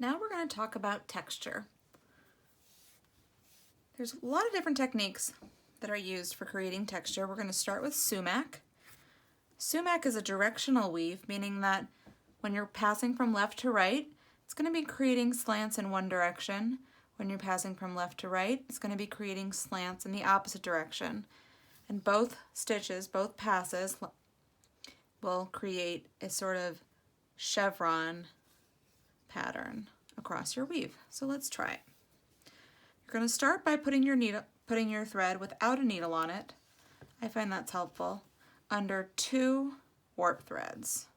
Now we're going to talk about texture. There's a lot of different techniques that are used for creating texture. We're going to start with sumac. Sumac is a directional weave, meaning that when you're passing from left to right, it's going to be creating slants in one direction. When you're passing from left to right, it's going to be creating slants in the opposite direction. And both stitches, both passes, will create a sort of chevron pattern across your weave. So let's try it. You're going to start by putting your thread without a needle on it. I find that's helpful. Under 2 warp threads.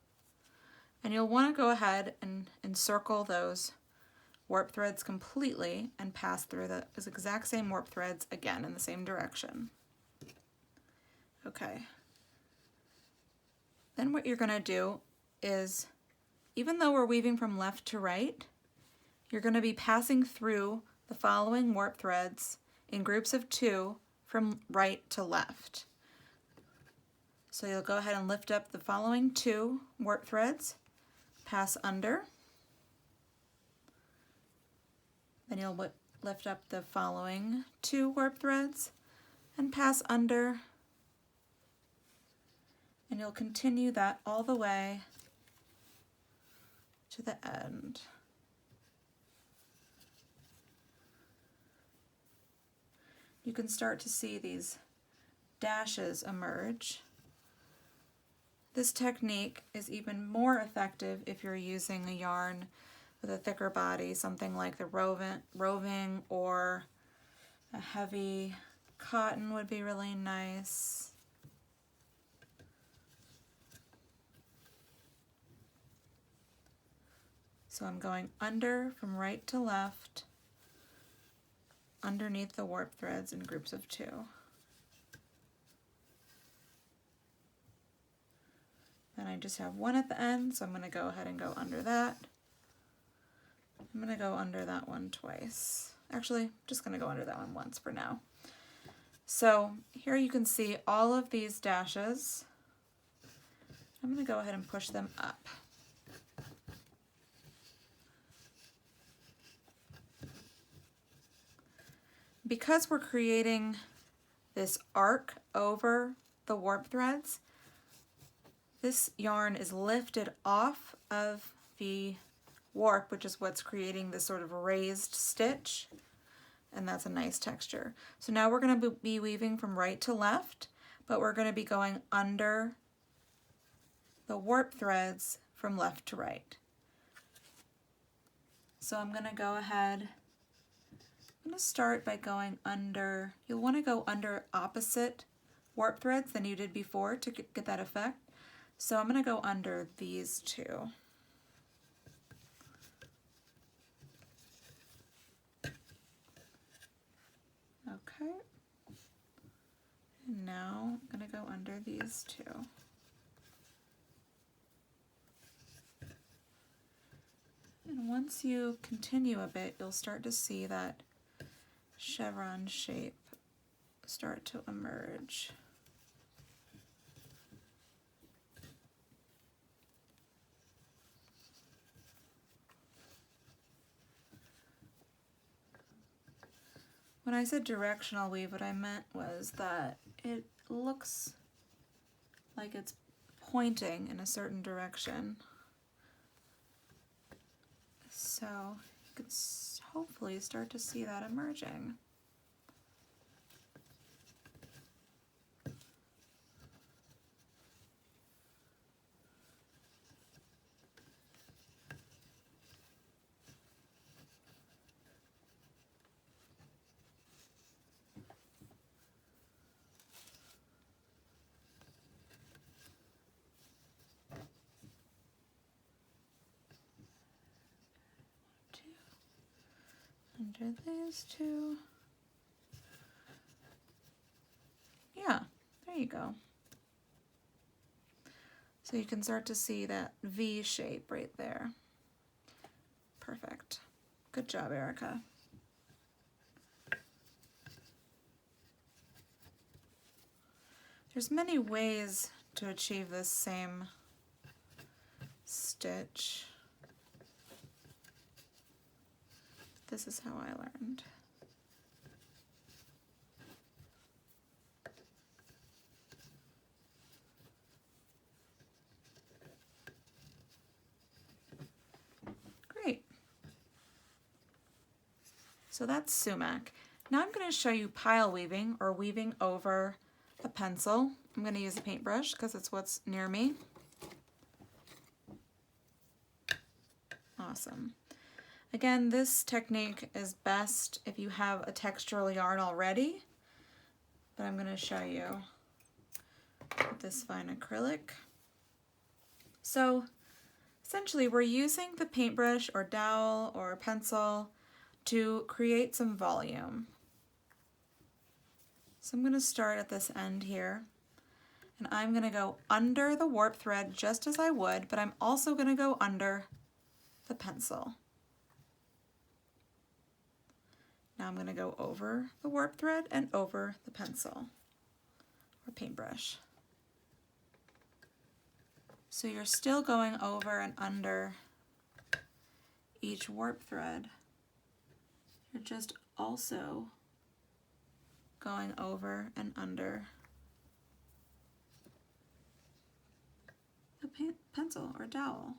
And you'll want to go ahead and encircle those warp threads completely and pass through the exact same warp threads again in the same direction. Okay. Then what you're going to do is, even though we're weaving from left to right, you're going to be passing through the following warp threads in groups of 2 from right to left. So you'll go ahead and lift up the following 2 warp threads, pass under, then you'll lift up the following 2 warp threads and pass under, and you'll continue that all the way to the end. You can start to see these dashes emerge. This technique is even more effective if you're using a yarn with a thicker body, something like the roving or a heavy cotton would be really nice. So I'm going under from right to left, underneath the warp threads in groups of 2. Then I just have 1 at the end, so I'm going to go ahead and go under that. I'm going to go under that one twice. Actually, I'm just going to go under that one once for now. So here you can see all of these dashes. I'm going to go ahead and push them up. Because we're creating this arc over the warp threads, this yarn is lifted off of the warp, which is what's creating this sort of raised stitch, and that's a nice texture. So now we're going to be weaving from right to left, but we're going to be going under the warp threads from left to right. So I'm going to go ahead, I'm going to start by going under, you'll want to go under opposite warp threads than you did before to get that effect. So I'm going to go under these 2. Okay. And now I'm going to go under these 2. And once you continue a bit, you'll start to see that chevron shape start to emerge. When I said directional weave, what I meant was that it looks like it's pointing in a certain direction. So you could hopefully start to see that emerging. Under these 2. Yeah, there you go. So you can start to see that V shape right there. Perfect. Good job, Erica. There's many ways to achieve this same stitch. this is how I learned. Great. So that's sumac. Now I'm going to show you pile weaving, or weaving over a pencil. I'm going to use a paintbrush because it's what's near me. Awesome. Again, this technique is best if you have a textural yarn already, but I'm going to show you with this fine acrylic. So essentially we're using the paintbrush or dowel or pencil to create some volume. So I'm going to start at this end here, and I'm going to go under the warp thread just as I would, but I'm also going to go under the pencil. Now I'm going to go over the warp thread and over the pencil or paintbrush. So you're still going over and under each warp thread. You're just also going over and under the pencil or dowel.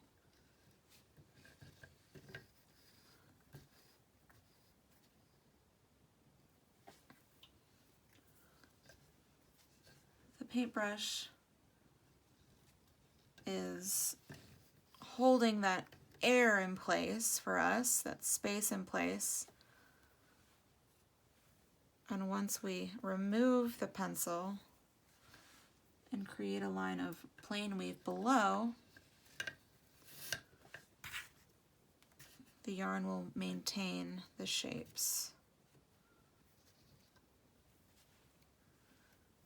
The paintbrush is holding that air in place for us, that space in place. And once we remove the pencil and create a line of plain weave below, the yarn will maintain the shapes.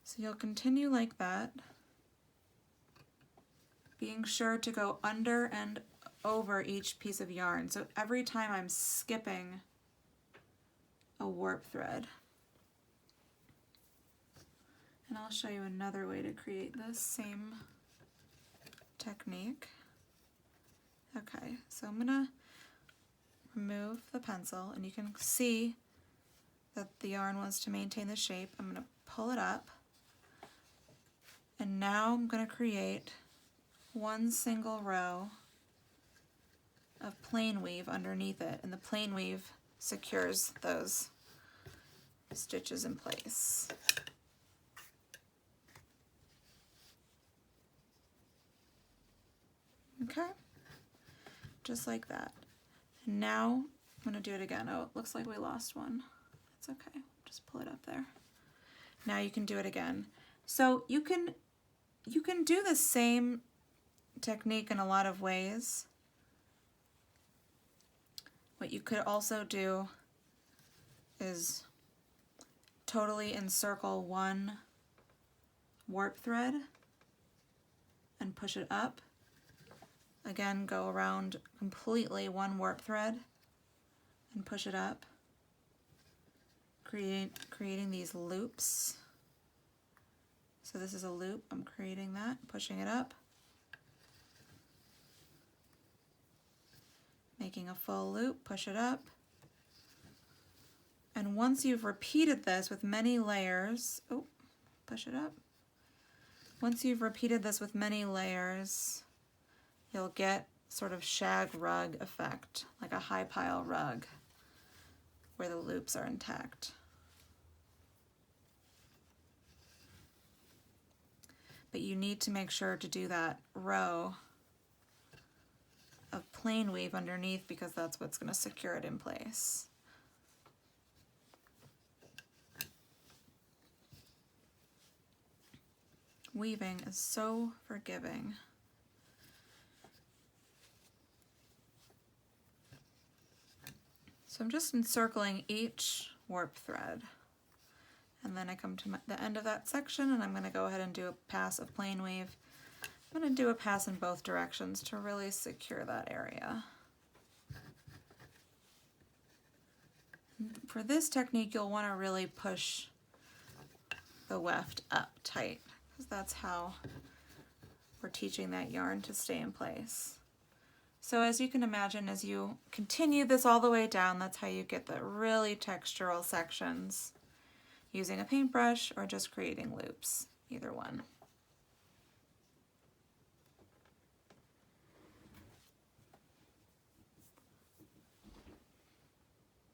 So you'll continue like that, being sure to go under and over each piece of yarn. So every time I'm skipping a warp thread. And I'll show you another way to create this same technique. Okay, so I'm gonna remove the pencil, and you can see that the yarn wants to maintain the shape. I'm gonna pull it up, and now I'm gonna create one single row of plain weave underneath it, and the plain weave secures those stitches in place. Okay, just like that. And now I'm going to do it again. Oh, it looks like we lost one. That's okay, just pull it up there. Now you can do it again. So you can do the same technique in a lot of ways. What you could also do is totally encircle one warp thread and push it up. Again, go around completely one warp thread and push it up, creating these loops. So this is a loop, I'm creating that, pushing it up, making a full loop, push it up. And once you've repeated this with many layers, oh, push it up. Once you've repeated this with many layers, you'll get sort of shag rug effect, like a high pile rug, where the loops are intact. But you need to make sure to do that row of plain weave underneath, because that's what's going to secure it in place. Weaving is so forgiving. So I'm just encircling each warp thread, and then I come to the end of that section, and I'm going to go ahead and do a pass of plain weave. I'm going to do a pass in both directions to really secure that area. For this technique, you'll want to really push the weft up tight, because that's how we're teaching that yarn to stay in place. So as you can imagine, as you continue this all the way down, that's how you get the really textural sections, using a paintbrush or just creating loops, either one.